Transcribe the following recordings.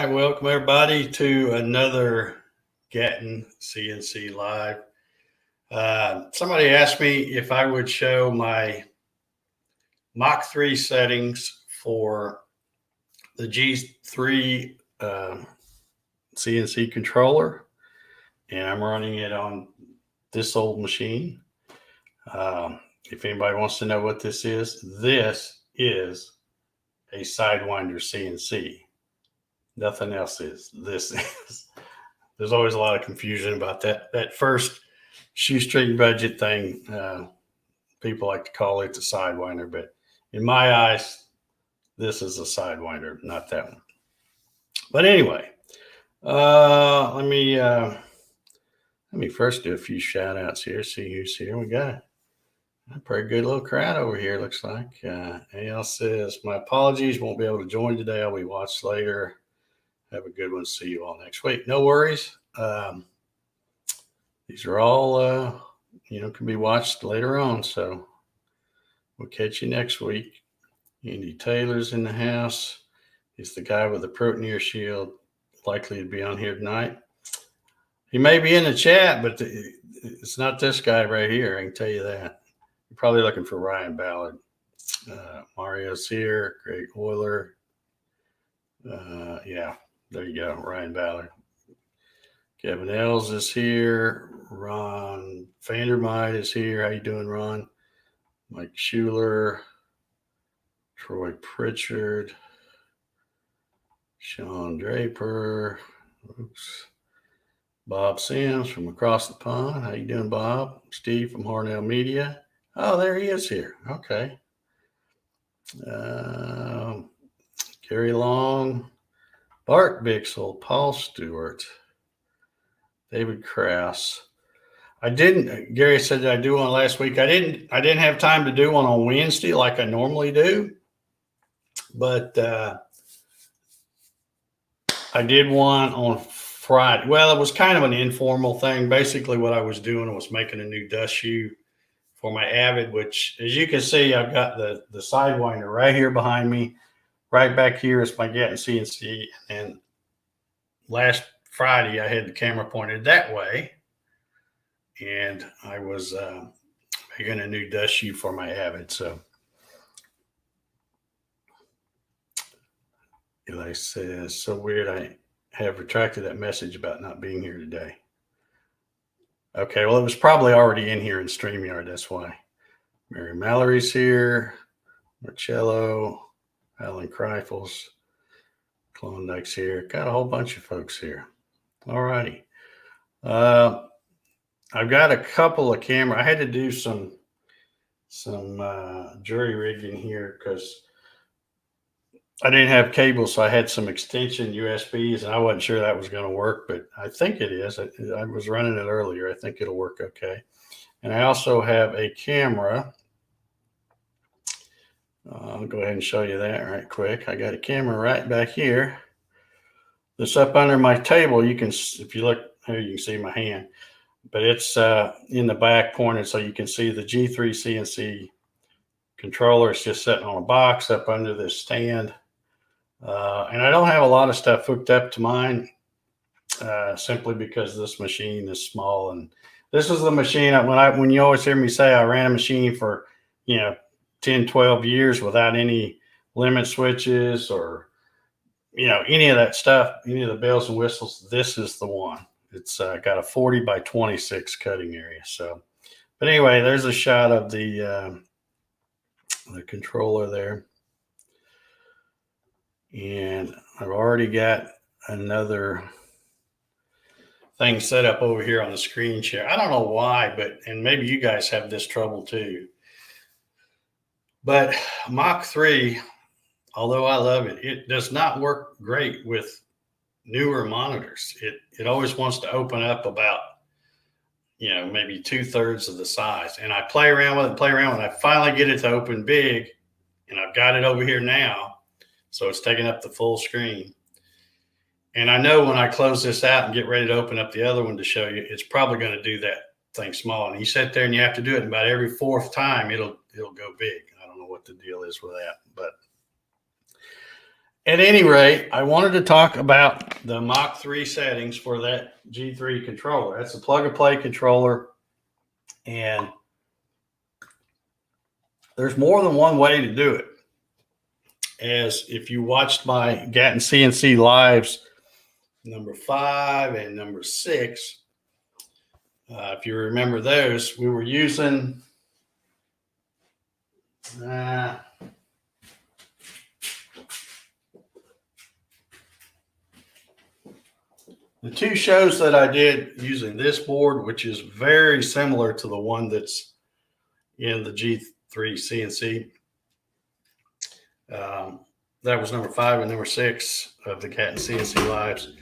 right, welcome everybody to another Gatton CNC Live. Somebody asked me if I would show my Mach 3 settings for the G3 CNC Controller, and I'm running it on this old machine. If anybody wants to know what this is a Sidewinder CNC. Nothing else is. This is. There's always a lot of confusion about that first shoestring budget thing. People like to call it the Sidewinder, but in my eyes, this is a Sidewinder, not that one. But anyway, let me first do a few shout outs here. See who's here. We got a pretty good little crowd over here, looks like. AL says, my apologies, won't be able to join today. I'll be watched later. Have a good one. See you all next week. No worries. These are all, can be watched later on. So we'll catch you next week. Andy Taylor's in the house. He's the guy with the proton shield, likely to be on here tonight. He may be in the chat, but it's not this guy right here. I can tell you that. You're probably looking for Ryan Ballard. Mario's here. Greg Euler. Yeah, there you go. Ryan Ballard. Kevin Els is here. Ron Vandermeid is here. How you doing, Ron? Mike Schuler. Troy Pritchard. Sean Draper. Oops. Bob Sims from across the pond. How you doing, Bob? Steve from Hornell Media. Oh, there he is here. Okay. Gary Long. Bart Bixel. Paul Stewart. David Krause. Gary said that I do one last week. I didn't have time to do one on Wednesday like I normally do, but I did one on Friday. Well, it was kind of an informal thing. Basically what I was doing was making a new dust shoe for my Avid, which as you can see, I've got the Sidewinder right here behind me. Right back here is my Gatton CNC. And last Friday, I had the camera pointed that way, and I was making a new dust shoe for my Avid. So Eli says, so weird, I have retracted that message about not being here today. Okay, well, it was probably already in here in StreamYard. That's why. Mary Mallory's here. Marcello, Alan Kreifels, Klondike's here. Got a whole bunch of folks here. All righty. I've got a couple of camera. I had to do some jury rigging here because I didn't have cables, so I had some extension USBs, and I wasn't sure that was going to work, but I think it is. I was running it earlier. I think it'll work okay. And I also have a camera. I'll go ahead and show you that right quick. I got a camera right back here. That's up under my table. You can, if you look here, you can see my hand, but it's in the back pointed so you can see the G3 CNC controller. It's just sitting on a box up under this stand. And I don't have a lot of stuff hooked up to mine simply because this machine is small. And this is the machine when you always hear me say I ran a machine for, 10, 12 years without any limit switches or, any of that stuff, any of the bells and whistles. This is the one. It's got a 40 by 26 cutting area. So, but anyway, there's a shot of the controller there. And I've already got another thing set up over here on the screen share. I don't know why, and maybe you guys have this trouble too. But Mach 3, although I love it, it does not work great with newer monitors. It always wants to open up about, maybe 2/3 of the size. And I play around with it, I finally get it to open big, and I've got it over here now. So it's taking up the full screen. And I know when I close this out and get ready to open up the other one to show you, it's probably going to do that thing small. And you sit there and you have to do it. And about every fourth time, it'll go big. I don't know what the deal is with that. But At any rate, I wanted to talk about the Mach 3 settings for that G3 controller. That's a plug-and-play controller, and there's more than one way to do it. As if you watched my Gatton CNC lives, number 5 and number 6, if you remember those, we were using the two shows that I did using this board, which is very similar to the one that's in the G3 CNC. That was number 5 and number 6 of the Gatton CNC lives.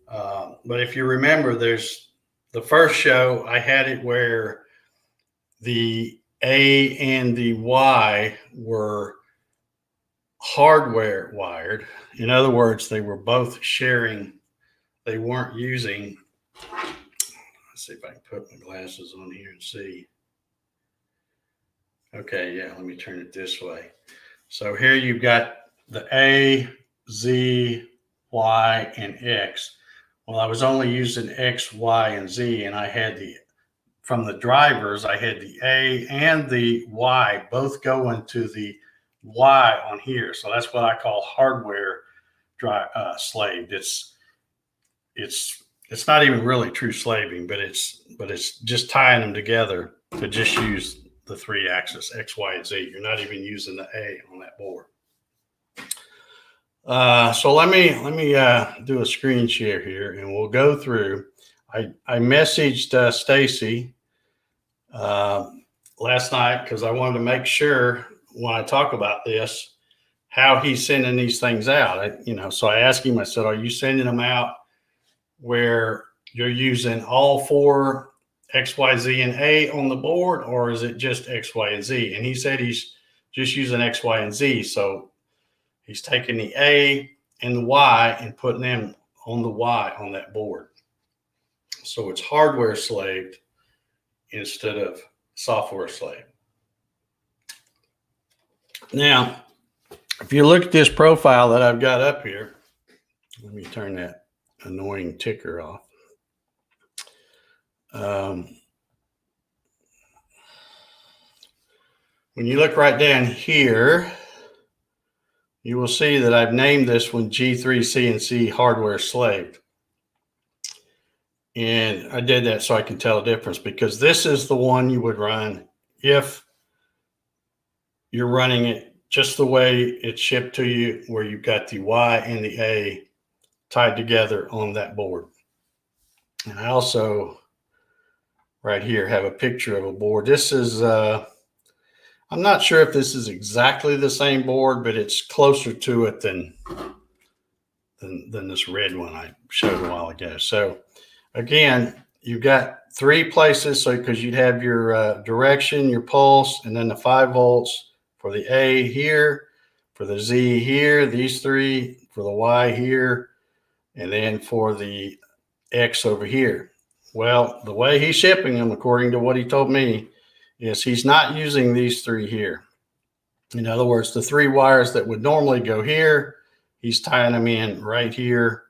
But if you remember, there's the first show, I had it where the A and the Y were hardware wired. In other words, they were both sharing. They weren't using. Let's see if I can put my glasses on here and see. Okay, yeah, let me turn it this way. So here you've got the A, Z, Y, and X. Well, I was only using X, Y, and Z, and I had from the drivers, I had the A and the Y both go into the Y on here. So that's what I call hardware slaved. It's not even really true slaving, but it's just tying them together to just use the 3-axis X, Y, and Z. You're not even using the A on that board. So let me do a screen share here, and we'll go through. I messaged Stacy last night because I wanted to make sure when I talk about this how he's sending these things out. So I asked him. I said, "Are you sending them out where you're using all 4 X, Y, Z, and A on the board, or is it just X, Y, and Z?" And he said he's just using X, Y, and Z. So he's taking the A and the Y and putting them on the Y on that board. So it's hardware slaved instead of software slaved. Now, if you look at this profile that I've got up here, let me turn that annoying ticker off. When you look right down here, you will see that I've named this one G3 CNC Hardware Slave. And I did that so I can tell the difference, because this is the one you would run if you're running it just the way it's shipped to you, where you've got the Y and the A tied together on that board. And I also right here have a picture of a board. This is I'm not sure if this is exactly the same board, but it's closer to it than this red one I showed a while ago. So again, you've got 3 places, so because you'd have your direction, your pulse, and then the 5 volts for the A here, for the Z here, these 3, for the Y here, and then for the X over here. Well, the way he's shipping them, according to what he told me, is he's not using these 3 here. In other words, the 3 wires that would normally go here, he's tying them in right here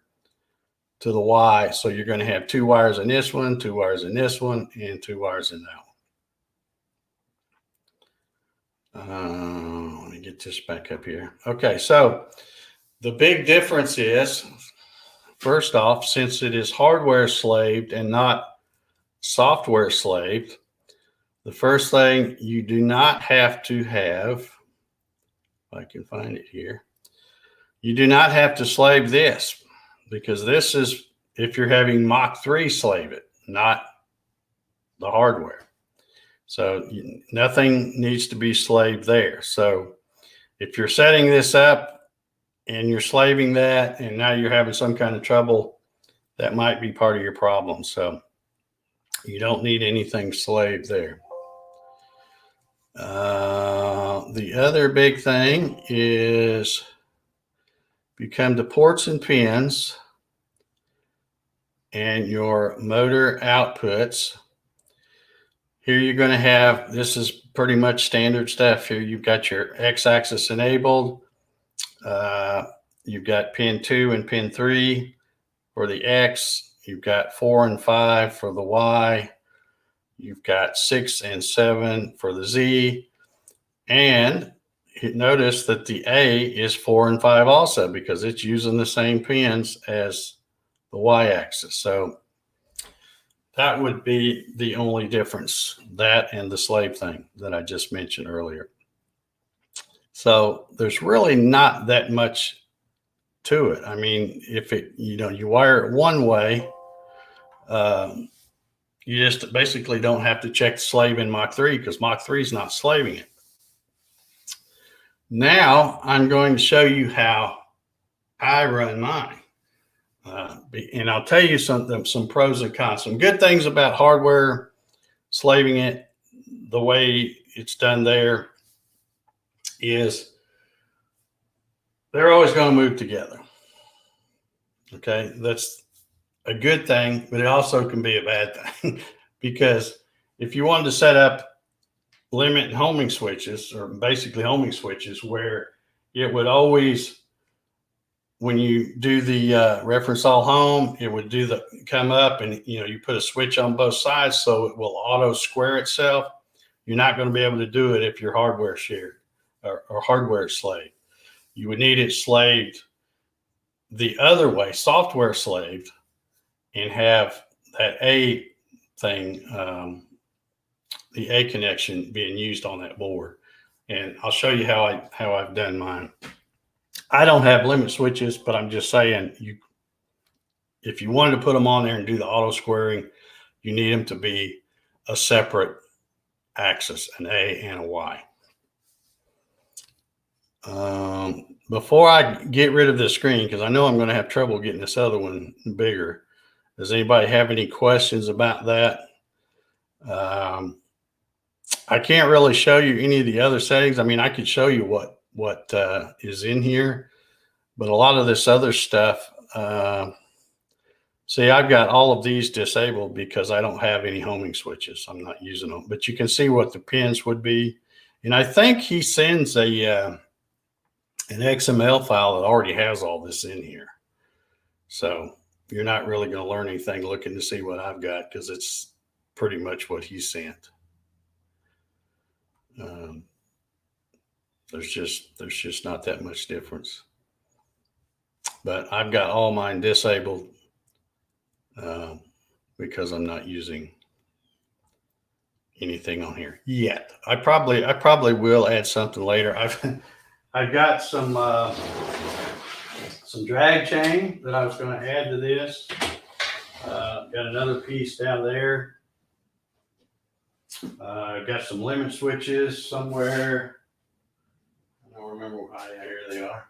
to the Y. So you're going to have 2 wires in this one, 2 wires in this one, and 2 wires in that one. Let me get this back up here. Okay, so the big difference is, first off, since it is hardware slaved and not software slaved, the first thing, you do not have to have, if I can find it here, you do not have to slave this, because this is if you're having Mach 3 slave it, not the hardware. So nothing needs to be slaved there. So if you're setting this up and you're slaving that and now you're having some kind of trouble, that might be part of your problem. So you don't need anything slaved there. The other big thing is, if you come to ports and pins and your motor outputs, here you're going to have, this is pretty much standard stuff here. You've got your X-axis enabled. You've got pin 2 and pin 3 for the X. You've got 4 and 5 for the Y. You've got 6 and 7 for the Z. And notice that the A is 4 and 5 also, because it's using the same pins as the Y-axis. So that would be the only difference, that and the slave thing that I just mentioned earlier. So there's really not that much to it. I mean, if it, you wire it one way, you just basically don't have to check the slave in Mach 3, because Mach 3 is not slaving it. Now I'm going to show you how I run mine. And I'll tell you some pros and cons. Some good things about hardware slaving it the way it's done there is they're always going to move together. Okay, that's a good thing, but it also can be a bad thing because if you wanted to set up limit and homing switches, or basically homing switches, where it would always, when you do the reference all home, it would do the come up, and you put a switch on both sides so it will auto square itself. You're not going to be able to do it if you're hardware shared or hardware slave. You would need it slaved the other way, software slaved, and have that A thing, the A connection being used on that board. And I'll show you how I've done mine. I don't have limit switches, but I'm just saying, if you wanted to put them on there and do the auto squaring, you need them to be a separate axis, an A and a Y. Before I get rid of this screen, because I know I'm going to have trouble getting this other one bigger, does anybody have any questions about that? I can't really show you any of the other settings. I mean, I could show you what is in here, but a lot of this other stuff, see, I've got all of these disabled because I don't have any homing switches. I'm not using them, but you can see what the pins would be. And I think he sends an XML file that already has all this in here. So you're not really going to learn anything looking to see what I've got, because it's pretty much what he sent. There's just not that much difference. But I've got all mine disabled because I'm not using anything on here yet. I probably will add something later. I've got some drag chain that I was going to add to this. Got another piece down there. Got some limit switches somewhere. I don't remember. Here they are.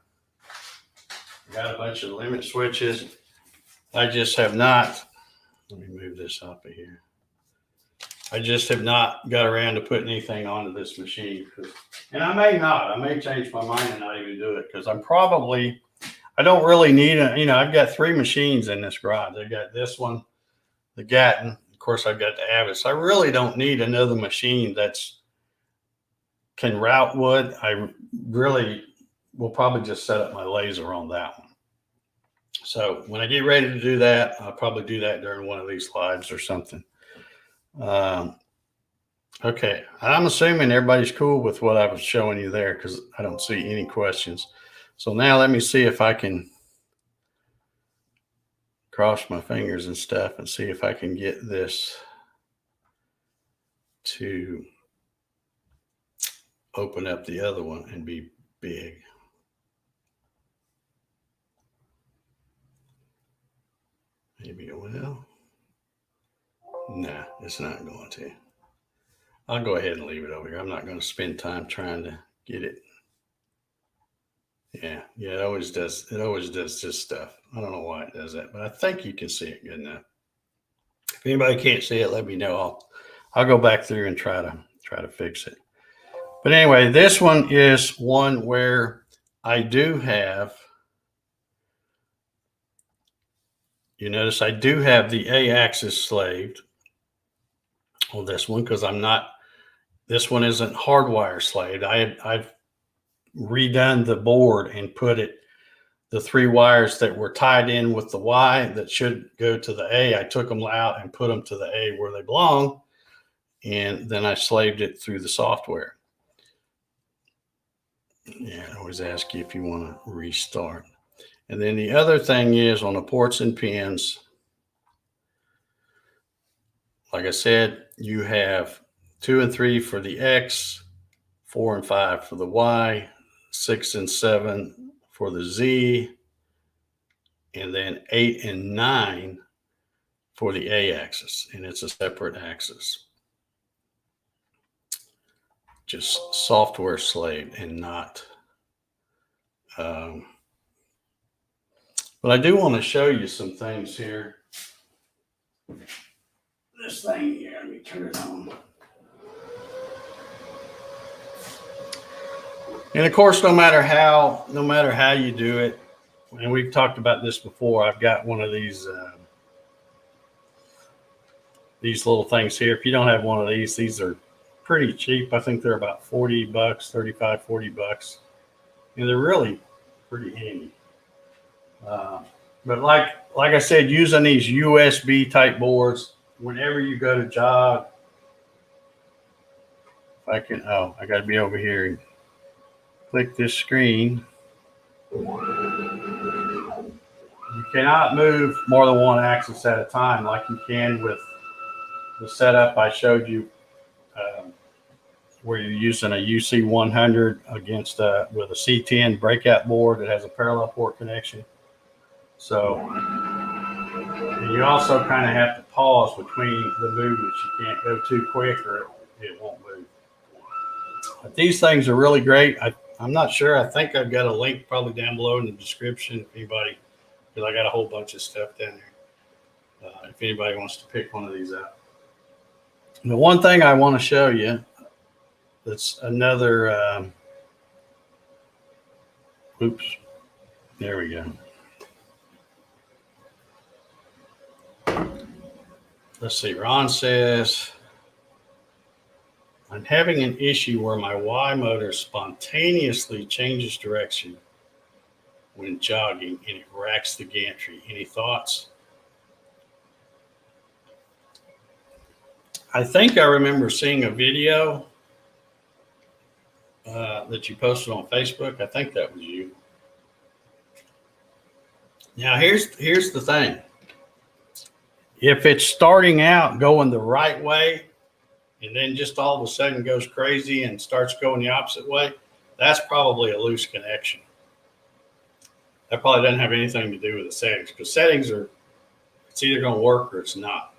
Got a bunch of limit switches. I just have not. Let me move this off of here. I just have not got around to putting anything onto this machine, and I may not. I may change my mind and not even do it, because I don't really need I've got 3 machines in this garage. I got this one, the Gatton. Of course, I've got the Avis. I really don't need another machine that's can route wood. I really will probably just set up my laser on that one. So when I get ready to do that, I'll probably do that during one of these lives or something. Okay, I'm assuming everybody's cool with what I was showing you there, because I don't see any questions. So now let me see if I can cross my fingers and stuff and see if I can get this to open up the other one and be big. Maybe it will. Nah, it's not going to. I'll go ahead and leave it over here. I'm not going to spend time trying to get it. Yeah, it always does. It always does this stuff. I don't know why it does that, but I think you can see it good enough. If anybody can't see it, let me know. I'll go back through and try to fix it. But anyway, this one is one where I do have, you notice I do have the A-axis slaved on this one, because this one isn't hardwire slaved. I've redone the board and put it the 3 wires that were tied in with the Y that should go to the A, I took them out and put them to the A where they belong. And then I slaved it through the software. Yeah, I always ask you if you want to restart. And then the other thing is on the ports and pins, like I said, you have 2 and 3 for the X, 4 and 5 for the Y, 6 and 7 for the Z, and then 8 and 9 for the A axis, and it's a separate axis. Just software slave and not. But I do want to show you some things here. This thing here, let me turn it on. And of course, no matter how you do it, and we've talked about this before, I've got one of these little things here. If you don't have one of these are pretty cheap. I think they're about $40, $35, $40. And they're really pretty handy. But like I said, using these USB type boards, whenever you go to jog, I got to be over here and click this screen. You cannot move more than one axis at a time like you can with the setup I showed you, where you're using a UC100 against with a C10 breakout board that has a parallel port connection. So you also kind of have to pause between the movements. You can't go too quick or it won't move. But these things are really great. I'm not sure. I think I've got a link probably down below in the description if anybody, because I got a whole bunch of stuff down there. If anybody wants to pick one of these up. The one thing I want to show you, that's another, oops, there we go. Let's see, Ron says, I'm having an issue where my Y motor spontaneously changes direction when jogging and it racks the gantry. Any thoughts? I think I remember seeing a video that you posted on Facebook. I think that was you. Now, here's the thing. If it's starting out going the right way and then just all of a sudden goes crazy and starts going the opposite way, that's probably a loose connection. That probably doesn't have anything to do with the settings, because settings are, it's either going to work or it's not.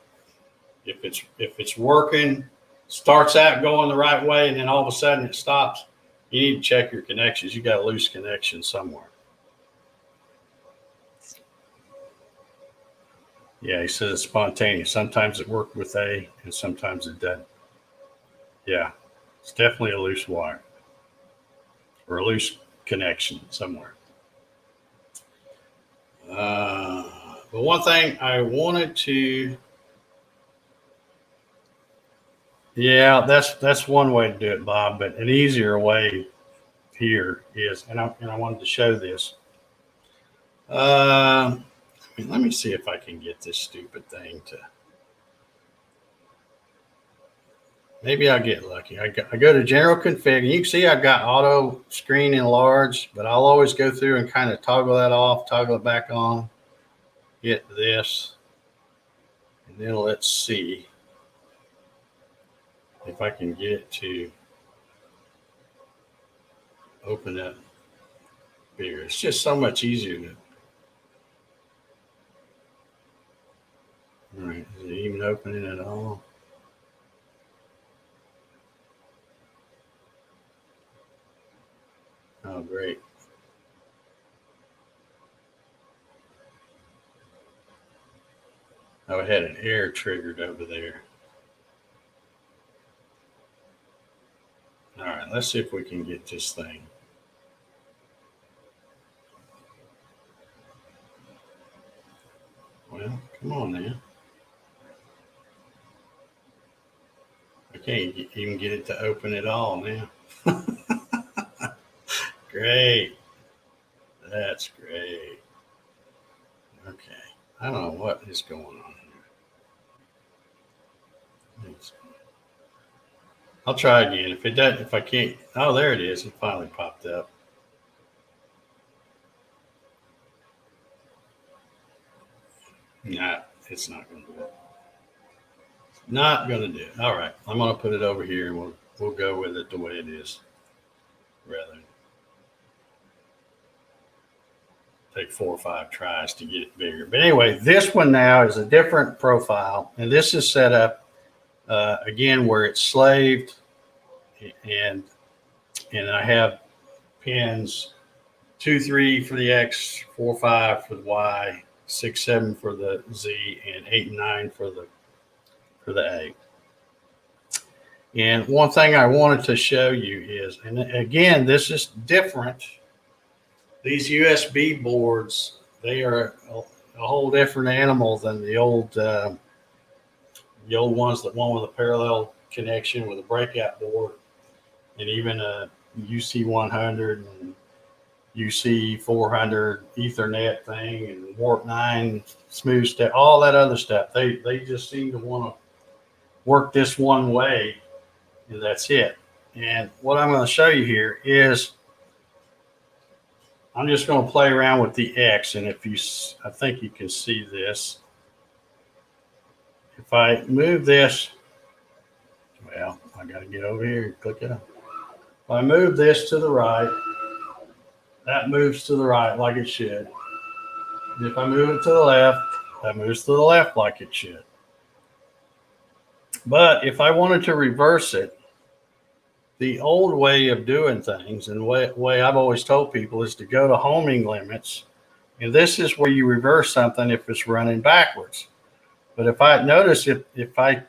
If it's working, starts out going the right way, and then all of a sudden it stops, you need to check your connections. You got a loose connection somewhere. Yeah, he says it's spontaneous. Sometimes it worked with A and sometimes it doesn't. Yeah, it's definitely a loose wire or a loose connection somewhere. But one thing I wanted to, yeah, that's one way to do it, Bob. But an easier way here is, and I wanted to show this. Let me see if I can get this stupid thing to. Maybe I'll get lucky. I go to general config, and you can see I've got auto screen enlarged, but I'll always go through and kind of toggle that off, toggle it back on, get this, and then let's see if I can get it to open up bigger. It's just so much easier to. All right, is it even opening at all? Oh, great. Oh, I had an error triggered over there. All right, let's see if we can get this thing. Well, come on now. I can't even get it to open at all now. Great. That's great. Okay. I don't know what is going on here. I'll try again. If it doesn't, if I can't, oh, there it is. It finally popped up. Nah, it's not going to do it. Not going to do it. All right. I'm going to put it over here and we'll go with it the way it is rather than take 4 or 5 tries to get it bigger. But anyway, this one now is a different profile, and this is set up again where it's slaved, and I have pins 2, 3 for the X, 4, 5 for the Y, 6, 7 for the Z, and 8 and 9 for the A. And one thing I wanted to show you is, and again, this is different. These USB boards, they are a whole different animal than the old ones, the one with a parallel connection with a breakout board, and even a UC 100 and UC 400 Ethernet thing and Warp 9 smooth step, all that other stuff. They just seem to want to work this one way, and that's it. And what I'm going to show you here is I'm just going to play around with the X, and I think you can see this. If I move this, well, I got to get over here and click it up. If I move this to the right, that moves to the right like it should. And if I move it to the left, that moves to the left like it should. But if I wanted to reverse it, the old way of doing things, and the way I've always told people, is to go to homing limits. And this is where you reverse something if it's running backwards. But if I notice, if I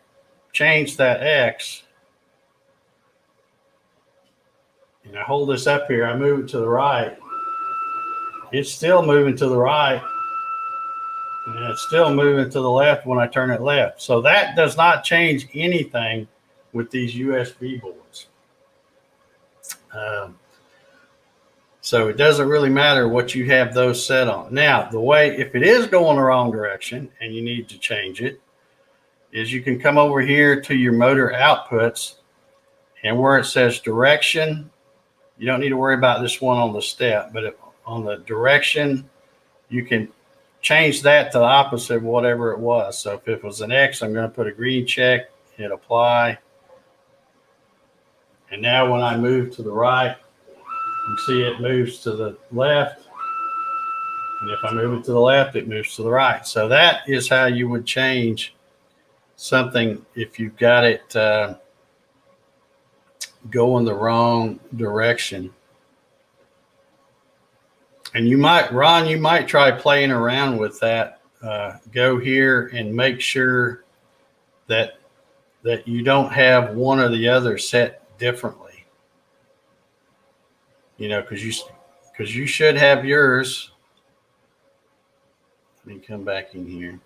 change that X, and I hold this up here, I move it to the right, it's still moving to the right, and it's still moving to the left when I turn it left. So that does not change anything with these USB boards. So it doesn't really matter what you have those set on. Now, if it is going the wrong direction and you need to change it, is you can come over here to your motor outputs, and where it says direction, you don't need to worry about this one on the step, but on the direction, you can change that to the opposite of whatever it was. So if it was an X, I'm going to put a green check, hit apply. And now when I move to the right, you see it moves to the left. And if I move it to the left, it moves to the right. So that is how you would change something if you've got it going the wrong direction. And Ron, you might try playing around with that. Go here and make sure that you don't have one or the other set differently. You know, because you should have yours. Let me come back in here.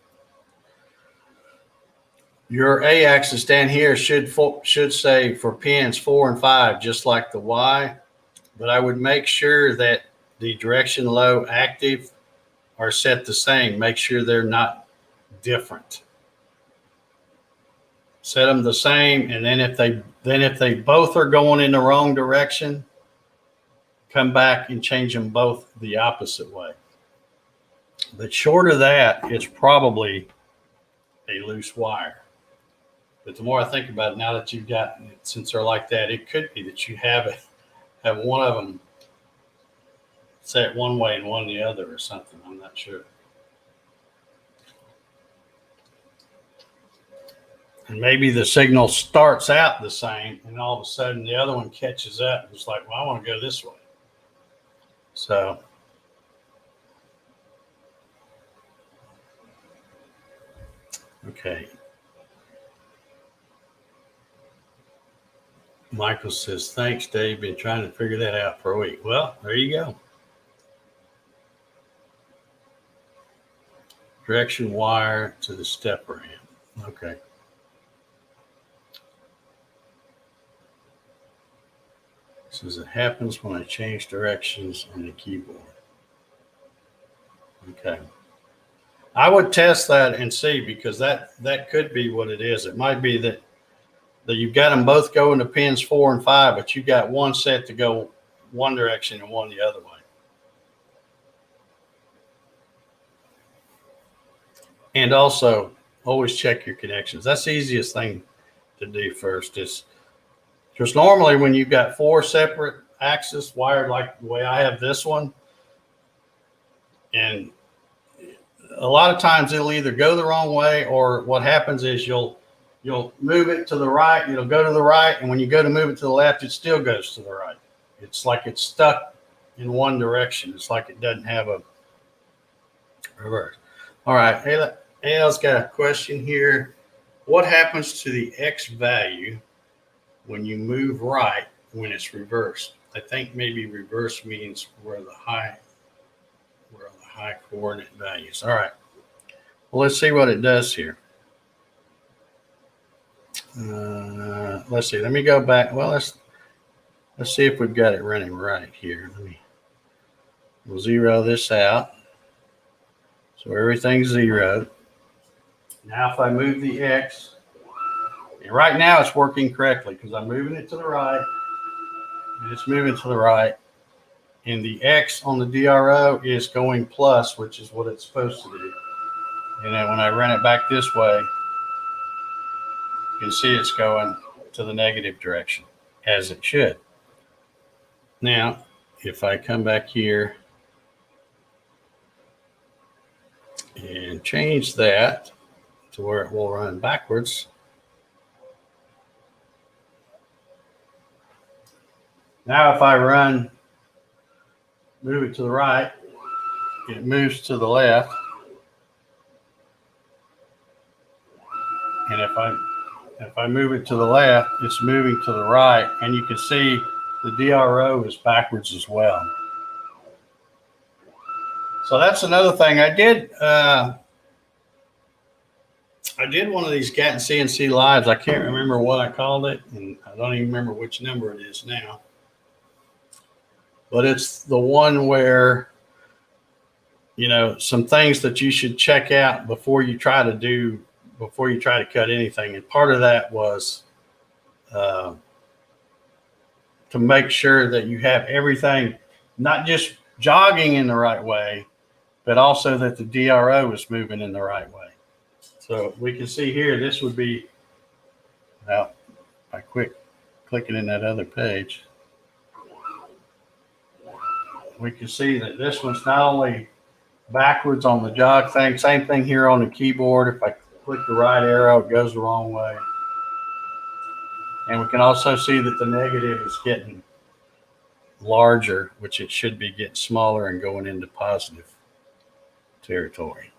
Your A axis down here should say for pins 4 and 5, just like the Y. But I would make sure that the direction low active are set the same. Make sure they're not different. Set them the same, and then if they both are going in the wrong direction, come back and change them both the opposite way. But short of that, it's probably a loose wire. But the more I think about it, now that you've got, since they're like that, it could be that you have one of them set one way and one the other or something. I'm not sure. And maybe the signal starts out the same, and all of a sudden the other one catches up. It's like, well, I want to go this way. So, okay. Michael says, thanks, Dave. Been trying to figure that out for a week. Well, there you go. Direction wire to the stepper amp. Okay. Says it happens when I change directions on the keyboard. Okay. I would test that and see, because that could be what it is. It might be that you've got them both going to pins 4 and 5, but you got one set to go one direction and one the other way. And also, always check your connections. That's the easiest thing to do first. Is because normally when you've got 4 separate axes wired like the way I have this one, and a lot of times it'll either go the wrong way, or what happens is you'll move it to the right, it'll go to the right, and when you go to move it to the left, it still goes to the right. It's like it's stuck in one direction. It's like it doesn't have a reverse. All right, Al's got a question here. What happens to the X value when you move right when it's reversed? I think maybe reverse means where the high coordinate values. All right. Well, let's see what it does here. Let's see. Let me go back. Well, let's see if we've got it running right here. We'll zero this out. So everything's zeroed. Now if I move the X, and right now it's working correctly because I'm moving it to the right, and it's moving to the right, and the X on the DRO is going plus, which is what it's supposed to do. And then when I run it back this way, you can see it's going to the negative direction, as it should. Now, if I come back here and change that to where it will run backwards. Now if I move it to the right, it moves to the left. And if I move it to the left, it's moving to the right. And you can see the DRO is backwards as well. So that's another thing. I did one of these Gatton CNC lives. I can't remember what I called it, and I don't even remember which number it is now. But it's the one where, you know, some things that you should check out before you try to cut anything. And part of that was to make sure that you have everything, not just jogging in the right way, but also that the DRO is moving in the right way. So we can see here, this would be, well, by clicking in that other page, we can see that this one's not only backwards on the jog thing, same thing here on the keyboard. If I click the right arrow, it goes the wrong way. And we can also see that the negative is getting larger, which it should be getting smaller and going into positive territory.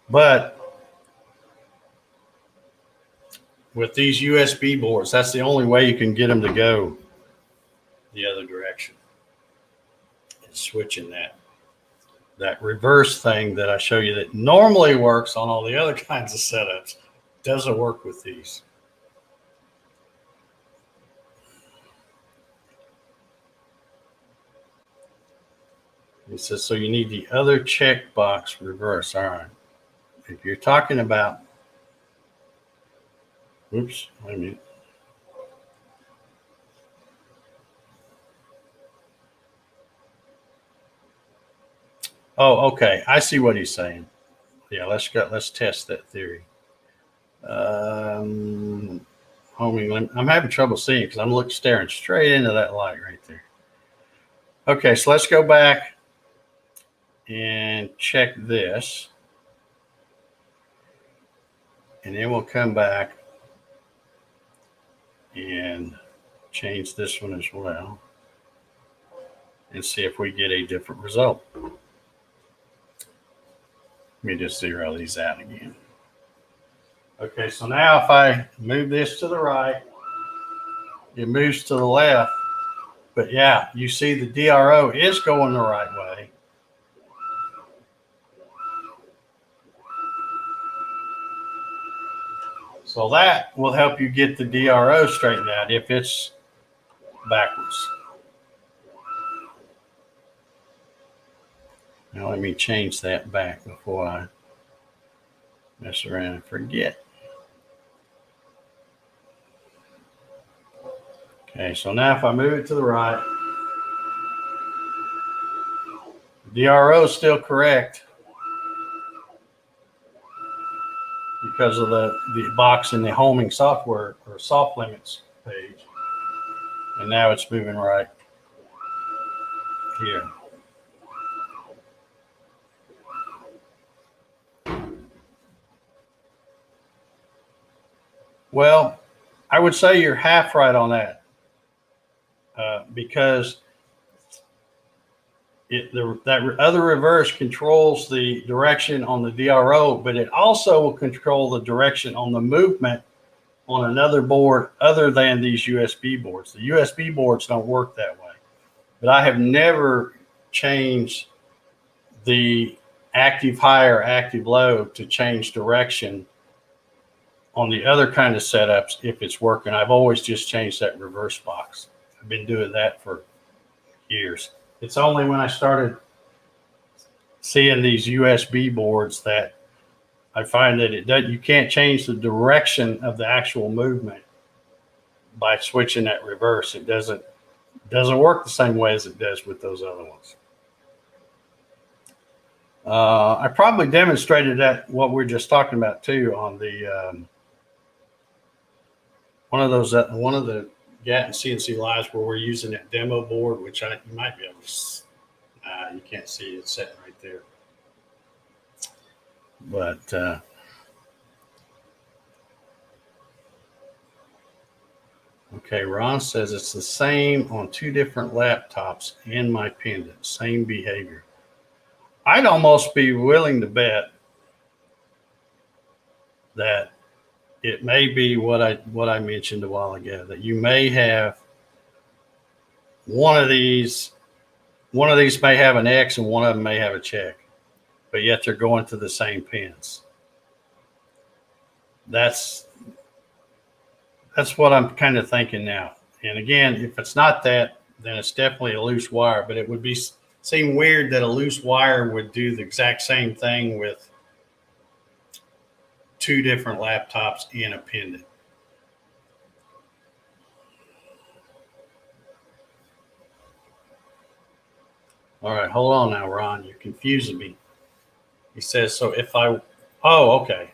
But with these USB boards, that's the only way you can get them to go the other direction. It's switching that reverse thing that I show you that normally works on all the other kinds of setups doesn't work with these. It says, so you need the other checkbox reverse. All right. If you're talking about, oops, wait a minute. Oh, okay. I see what he's saying. Yeah, let's test that theory. Homing limit. I'm having trouble seeing because I'm staring straight into that light right there. Okay, so let's go back and check this. And then we'll come back and change this one as well and see if we get a different result. Let me just zero these out again. Okay, so now if I move this to the right, it moves to the left. But yeah, you see the DRO is going the right way. So that will help you get the DRO straightened out if it's backwards. Now let me change that back before I mess around and forget. Okay, so now if I move it to the right, DRO is still correct because of the box in the homing software or soft limits page. And now it's moving right here. Well, I would say you're half right on that because that other reverse controls the direction on the DRO, but it also will control the direction on the movement on another board other than these USB boards. The USB boards don't work that way, but I have never changed the active high or active low to change direction on the other kind of setups if it's working. I've always just changed that reverse box. I've been doing that for years. It's only when I started seeing these USB boards that I find that you can't change the direction of the actual movement by switching that reverse. It doesn't work the same way as it does with those other ones. I probably demonstrated that what we're just talking about too on the one of the Gatton CNC lives where we're using that demo board, which you might be able to. You can't see it sitting right there, but okay. Ron says it's the same on 2 different laptops and my pendant, same behavior. I'd almost be willing to bet that it may be what I mentioned a while ago, that you may have one of these may have an X and one of them may have a check, but yet they're going to the same pins. That's what I'm kind of thinking now. And again, if it's not that, then it's definitely a loose wire, but it would seem weird that a loose wire would do the exact same thing with 2 different laptops and a pendant. All right, hold on now, Ron. You're confusing me. He says, so if oh, okay.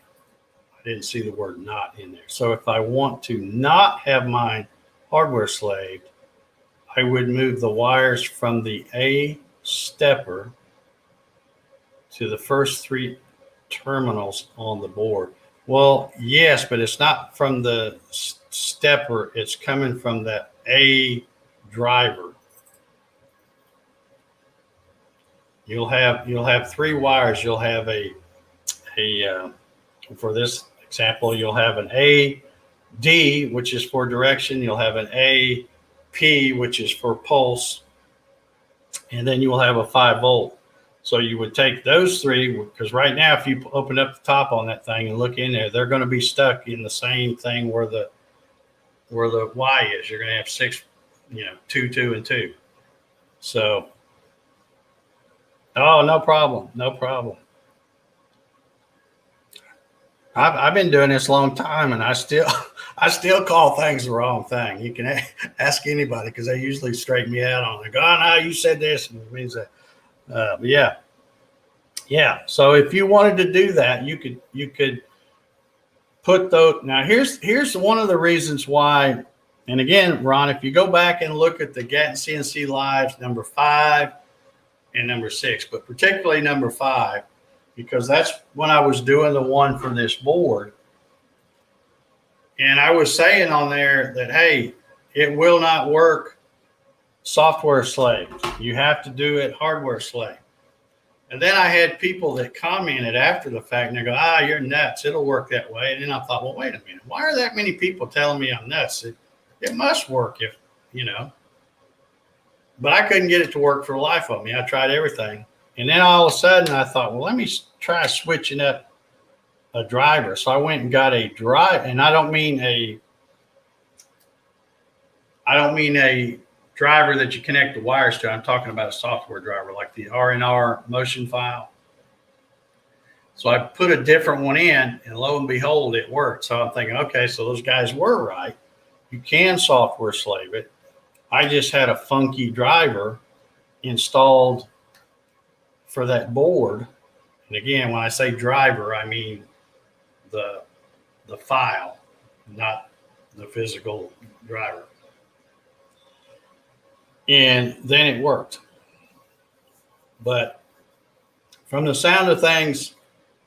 I didn't see the word not in there. So if I want to not have my hardware slave, I would move the wires from the A stepper to the first 3 terminals on the board. Well, yes, but it's not from the stepper. It's coming from that A driver. You'll have 3 wires. You'll have for this example, you'll have an AD, which is for direction. You'll have an AP, which is for pulse, and then you will have a 5-volt. So you would take those 3, because right now, if you open up the top on that thing and look in there, they're going to be stuck in the same thing where the Y is. You're going to have 6, 2, 2, and 2. So, oh, no problem. I've been doing this a long time, and I still call things the wrong thing. You can ask anybody because they usually straighten me out on it. Go, oh, no, you said this, and it means that. Yeah. So if you wanted to do that, you could put those. Now here's one of the reasons why. And again, Ron, if you go back and look at the Gatton CNC Lives number 5 and number 6, but particularly number 5, because that's when I was doing the one for this board. And I was saying on there that, hey, it will not work software slave. You have to do it hardware slave. And then I had people that commented after the fact, and they go, you're nuts. It'll work that way. And then I thought, well, wait a minute. Why are that many people telling me I'm nuts? It must work if. But I couldn't get it to work for the life of me. I tried everything. And then all of a sudden I thought, well, let me try switching up a driver. So I went and got a drive, and I don't mean a driver that you connect the wires to. I'm talking about a software driver like the RNR motion file. So I put a different one in, and lo and behold, it worked. So I'm thinking, okay, so those guys were right. You can software slave it. I just had a funky driver installed for that board. And again, when I say driver, I mean the file, not the physical driver. And then it worked. But from the sound of things,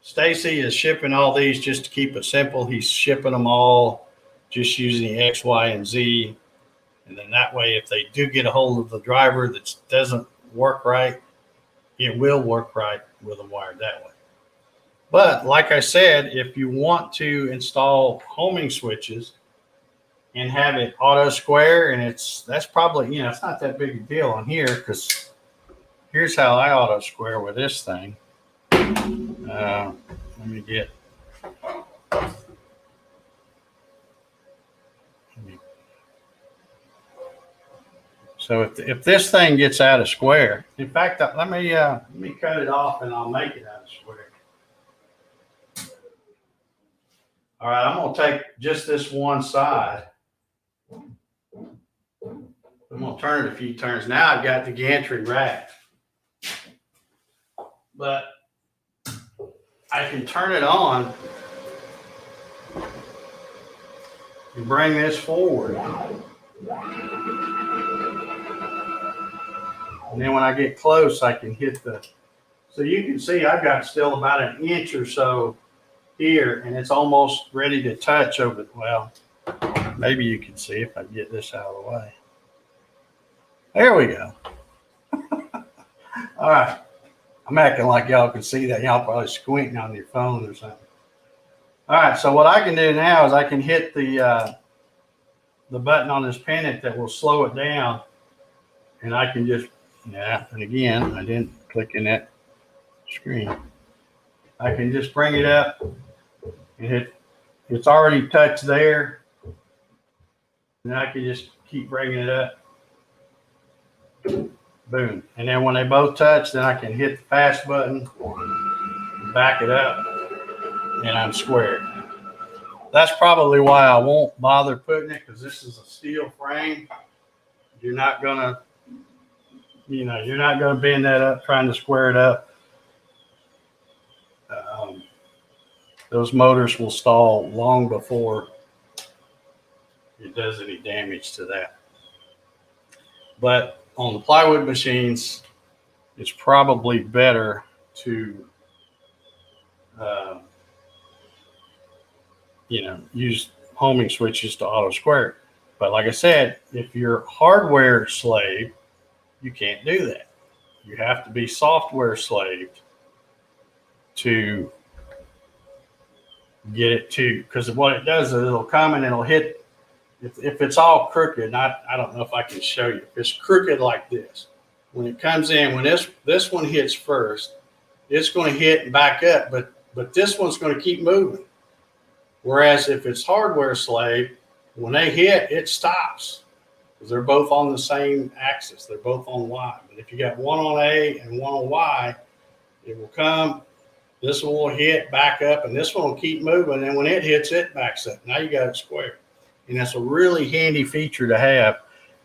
Stacy is shipping all these just to keep it simple. He's shipping them all just using X, Y, and Z. And then that way, if they do get a hold of the driver that doesn't work right, it will work right with them wired that way. But like I said, if you want to install homing switches and have it auto square, and that's probably, it's not that big a deal on here, because here's how I auto square with this thing. Let me get. So if this thing gets out of square, in fact, let me cut it off and I'll make it out of square. All right, I'm gonna take just this one side. I'm gonna turn it a few turns. Now I've got the gantry rack, but I can turn it on and bring this forward. And then when I get close, I can hit so you can see I've got still about an inch or so here, and it's almost ready to touch over. Well, maybe you can see if I get this out of the way. There we go. All right. I'm acting like y'all can see that. Y'all probably squinting on your phone or something. All right, so what I can do now is I can hit the button on this pennant that will slow it down, and I can just, and again, I didn't click in that screen. I can just bring it up and hit, it's already touched there, and I can just keep bringing it up. Boom. And then when they both touch, then I can hit the fast button, back it up, and I'm squared. That's probably why I won't bother putting it, because this is a steel frame. You're not gonna, you're not gonna bend that up trying to square it up. Those motors will stall long before it does any damage to that. But on the plywood machines, it's probably better to, use homing switches to auto square it. But like I said, if you're hardware slave, you can't do that. You have to be software slaved to get it to, because what it does is it'll come and it'll hit. If it's all crooked, I don't know if I can show you. If it's crooked like this, when it comes in, when this one hits first, it's going to hit and back up, but this one's going to keep moving. Whereas if it's hardware slave, when they hit, it stops, because they're both on the same axis. They're both on Y. But if you got one on A and one on Y, it will come. This one will hit, back up, and this one will keep moving. And when it hits, it backs up. Now you got it square. And that's a really handy feature to have,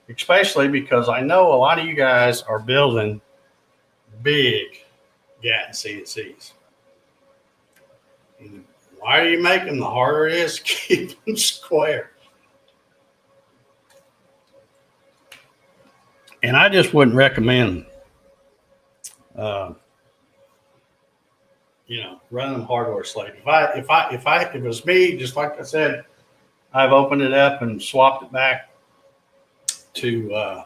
especially because I know a lot of you guys are building big Gatton CNCs. And the wider you make them, the harder it is to keep them square. And I just wouldn't recommend, running them hardware slave. If it was me, just like I said, I've opened it up and swapped it back to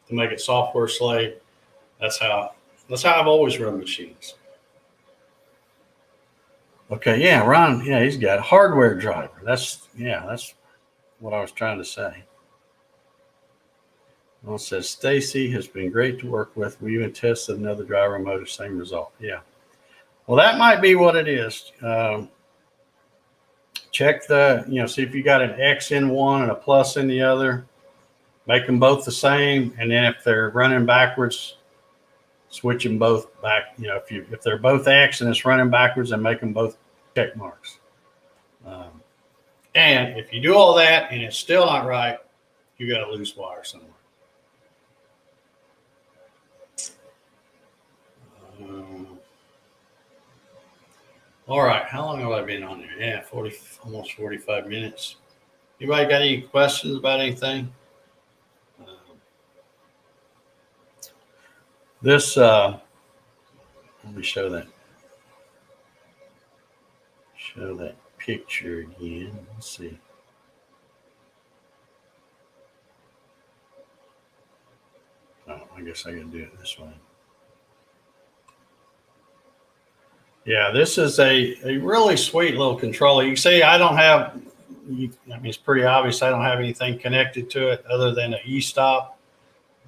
make it software slave. That's how I've always run machines. Okay, yeah, Ron, he's got a hardware driver. That's what I was trying to say. Well, it says Stacy has been great to work with. We even tested another driver motor, same result. Yeah. Well, that might be what it is. Check see if you got an X in one and a plus in the other. Make them both the same, and then if they're running backwards, switch them both back. You know, if they're both X and it's running backwards, then make them both check marks. And if you do all that and it's still not right, you got a loose wire somewhere. All right, how long have I been on there? Yeah, almost 45 minutes. Anybody got any questions about anything? This, let me show that picture again. Let's see. Oh, I guess I can do it this way. Yeah, this is a really sweet little controller. You can see I don't have, I mean, it's pretty obvious I don't have anything connected to it other than an e-stop.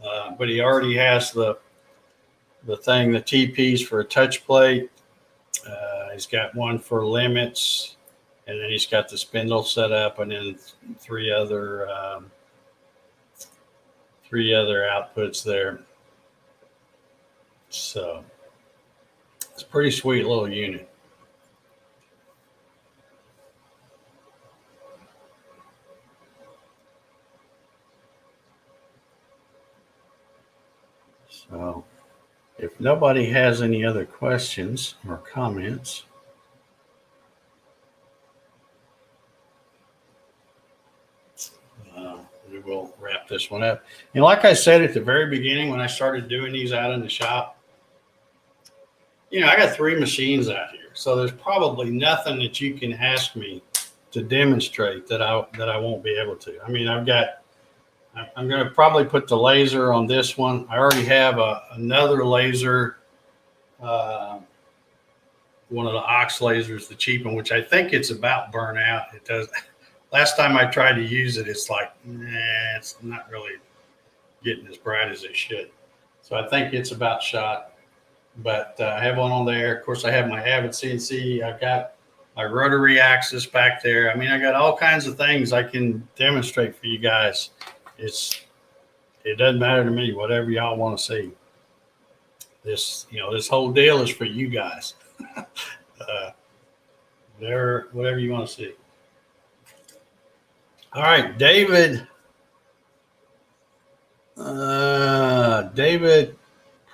But he already has the thing, the TPs for a touch plate. He's got one for limits, and then he's got the spindle set up, and then three other outputs there. So it's a pretty sweet little unit. So if nobody has any other questions or comments, we will wrap this one up. And like I said at the very beginning, when I started doing these out in the shop, you know, I got 3 machines out here. So there's probably nothing that you can ask me to demonstrate that I won't be able to. I mean, I'm going to probably put the laser on this one. I already have another laser, one of the Ox lasers, the cheap one, which I think it's about burnt out. It does. Last time I tried to use it, it's like, it's not really getting as bright as it should. So I think it's about shot. But I have one on there. Of course, I have my Avid CNC. I've got my rotary axis back there. I mean, I got all kinds of things I can demonstrate for you guys. It doesn't matter to me, whatever y'all want to see. This whole deal is for you guys. Whatever you want to see. All right, David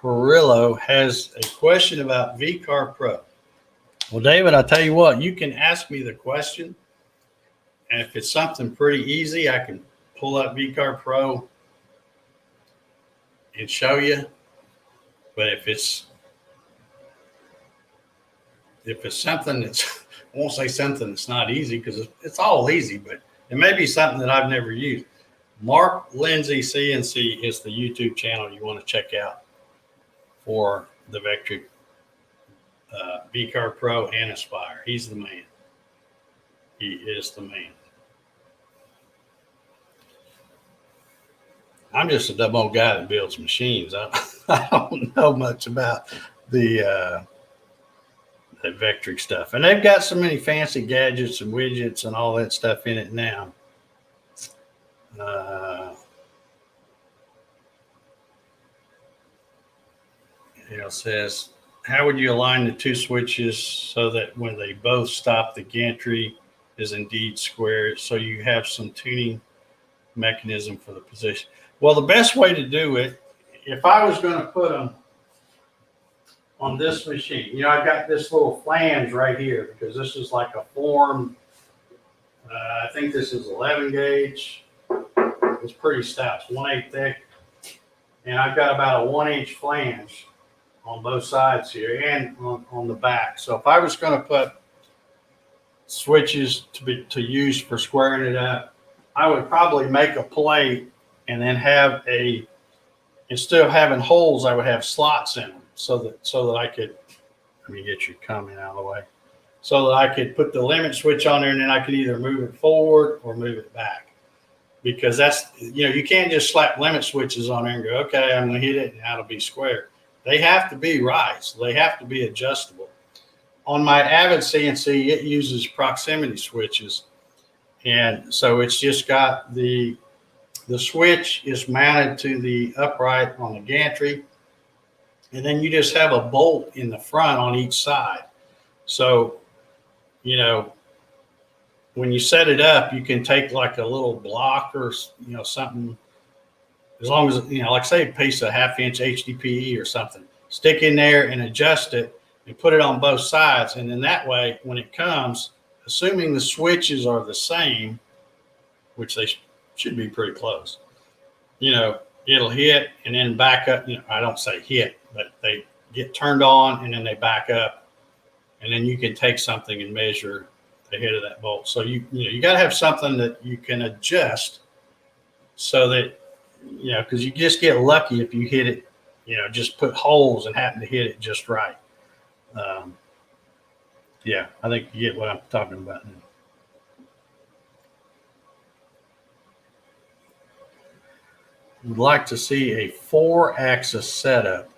Perillo has a question about VCarve Pro. Well, David, I'll tell you what, you can ask me the question, and if it's something pretty easy, I can pull up VCarve Pro and show you. But if it's something that's, I won't say something that's not easy, because it's all easy, but it may be something that I've never used. Mark Lindsay CNC is the YouTube channel you want to check out for the Vectric VCarve Pro and Aspire. He's the man. He is the man. I'm just a dumb old guy that builds machines. I don't know much about the Vectric stuff. And they've got so many fancy gadgets and widgets and all that stuff in it now. It says, how would you align the 2 switches so that when they both stop, the gantry is indeed square, so you have some tuning mechanism for the position? Well, the best way to do it, if I was going to put them on this machine, I've got this little flange right here, because this is like a formed, I think this is 11 gauge. It's pretty stout. It's 1/8 thick. And I've got about a 1-inch flange on both sides here and on the back. So if I was going to put switches to use for squaring it up, I would probably make a plate and then have instead of having holes, I would have slots in them so that I could, let me get your comment out of the way, so that I could put the limit switch on there, and then I could either move it forward or move it back. Because that's, you can't just slap limit switches on there and go, okay, I'm going to hit it and that'll be square. They have to be right. So they have to be adjustable. On my Avid CNC, it uses proximity switches. And so it's just got the the switch is mounted to the upright on the gantry, and then you just have a bolt in the front on each side. So, you know, when you set it up, you can take like a little block or, you know, something, as long as, you know, like say a piece of 1/2 inch HDPE or something, stick in there and adjust it and put it on both sides. And then that way, when it comes, assuming the switches are the same, which they should be pretty close, you know, it'll hit and then back up. You know, I don't say hit, but they get turned on and then they back up. And then you can take something and measure the head of that bolt. So you know, you got to have something that you can adjust so that, you know, because you just get lucky if you hit it, you know, just put holes and happen to hit it just right. Yeah, I think you get what I'm talking about now. Would like to see a 4-axis setup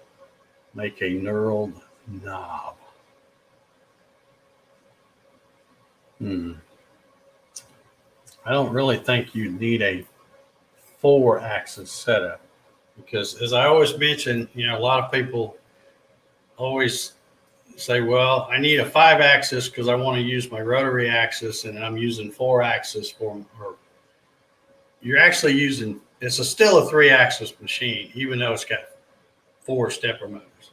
make a knurled knob. I don't really think you need a 4-axis setup, because as I always mention, you know, a lot of people always say, well, I need a 5-axis because I want to use my rotary axis, and I'm using 4-axis for, or you're actually using, it's still a 3-axis machine, even though it's got 4 stepper motors,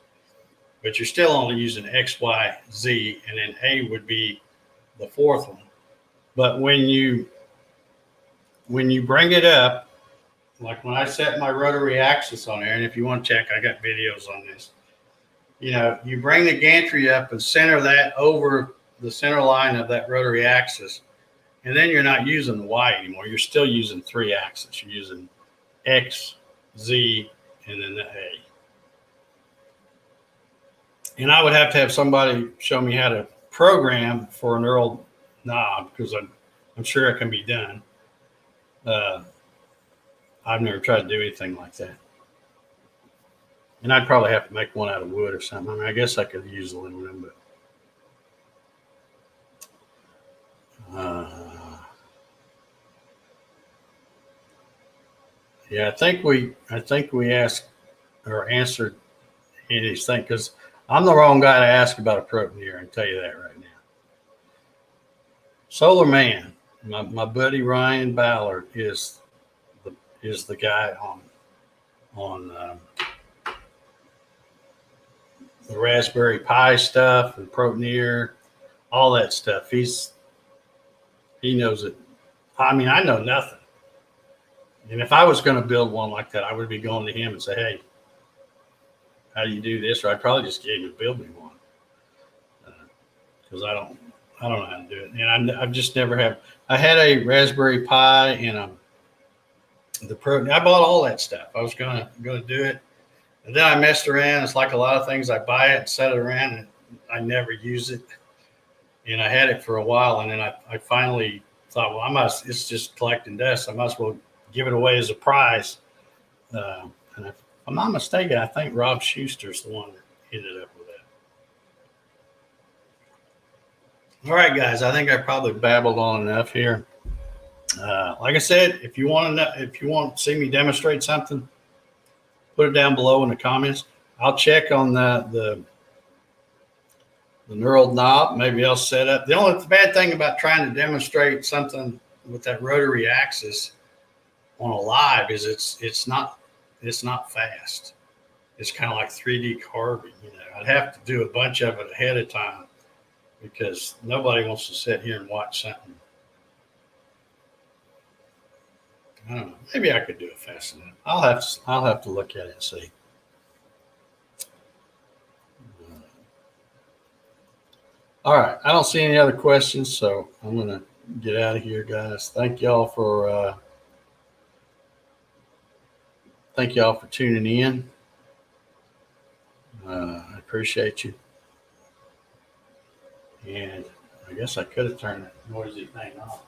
but you're still only using X, Y, Z, and then A would be the 4th one. But when you bring it up, like when I set my rotary axis on there, and if you want to check, I got videos on this. You know, you bring the gantry up and center that over the center line of that rotary axis, and then you're not using the Y anymore. You're still using 3-axis. You're using X, Z, and then the A. And I would have to have somebody show me how to program for an knurled knob, because I'm sure it can be done. I've never tried to do anything like that. And I'd probably have to make one out of wood or something. I mean, I guess I could use aluminum, but yeah, I think we asked or answered anything, because I'm the wrong guy to ask about a Protoneer. I can tell you that right now. Solar Man, my buddy Ryan Ballard is the guy on the Raspberry Pi stuff and Protoneer, all that stuff. He knows it. I mean, I know nothing. And if I was going to build one like that, I would be going to him and say, hey, how do you do this? Or I'd probably just get him to build me one, because I don't know how to do it. And I've just never have. I had a Raspberry Pi and the Pro. I bought all that stuff. I was gonna do it, and then I messed around. It's like a lot of things. I buy it and set it around, and I never use it. And I had it for a while, and then I finally thought, well, it's just collecting dust. I might as well give it away as a prize. And if I'm not mistaken, I think Rob Schuster's the one that ended up with that. All right, guys, I think I probably babbled on enough here. Like I said, if you want to see me demonstrate something, put it down below in the comments. I'll check on the knurled knob. Maybe I'll set up. The only bad thing about trying to demonstrate something with that rotary axis on a live is it's not fast. It's kind of like 3D carving. You know, I'd have to do a bunch of it ahead of time, because nobody wants to sit here and watch something. I don't know. Maybe I could do it fast enough. I'll have to look at it and see. All right. I don't see any other questions, so I'm going to get out of here, guys. Thank y'all for tuning in. I appreciate you. And I guess I could have turned that noisy thing off.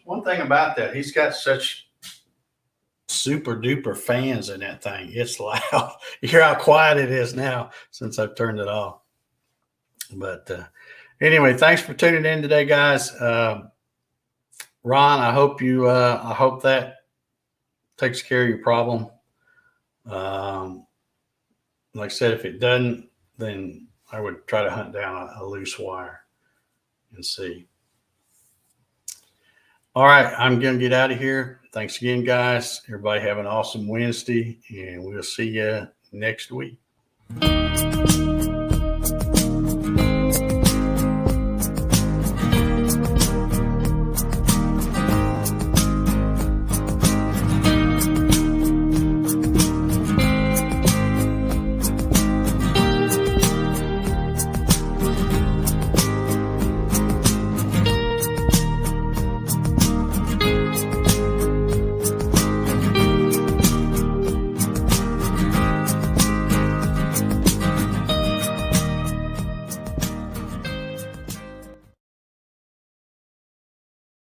One thing about that, he's got such super duper fans in that thing. It's loud. You hear how quiet it is now since I've turned it off. But anyway, thanks for tuning in today, guys. Ron, I hope that takes care of your problem. Like I said, if it doesn't, then I would try to hunt down a loose wire and see. All right, I'm going to get out of here. Thanks again, guys. Everybody have an awesome Wednesday, and we'll see you next week.